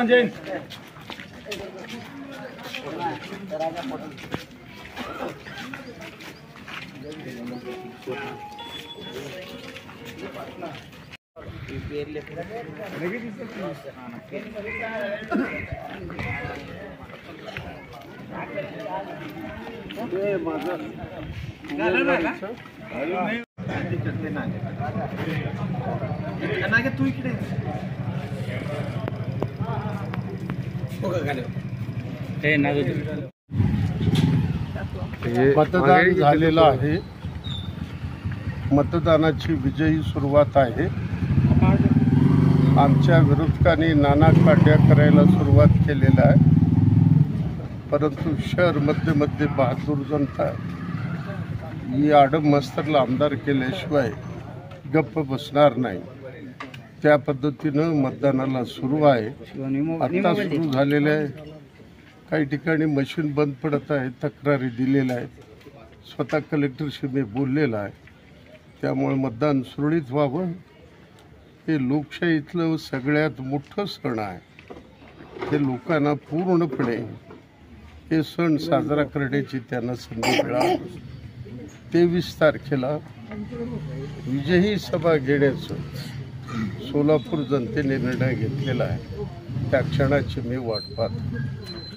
जैन तू इकडे मतदान झालेलं आहे। मतदानाची विजयी सुरुवात आहे। आमच्या विरोधकांनी नाना काड्या करायला सुरुवात केलेला आहे, परंतु शहर मध्ये बहादूर जनता ही आडम मस्तरला आमदार केल्याशिवाय गप्प बसणार नाही। त्या पद्धतीनं मतदानाला सुरू आहे। आता सुरू झालेलं आहे। काही ठिकाणी मशीन बंद पडत आहे, तक्रारी दिलेल्या आहेत। स्वतः कलेक्टरशी मी बोललेला आहे। त्यामुळे मतदान सुरळीत व्हावं, हे लोकशाहीतलं सगळ्यात मोठं सण आहे। हे लोकांना पूर्णपणे हे सण साजरा करण्याची त्यांना संधी मिळावी। 23 तारखेला विजयी सभा घेण्याचं सोलापूर जनतेने निर्णय घेतलेला आहे। त्या क्षणाची मी वाट पाहतो।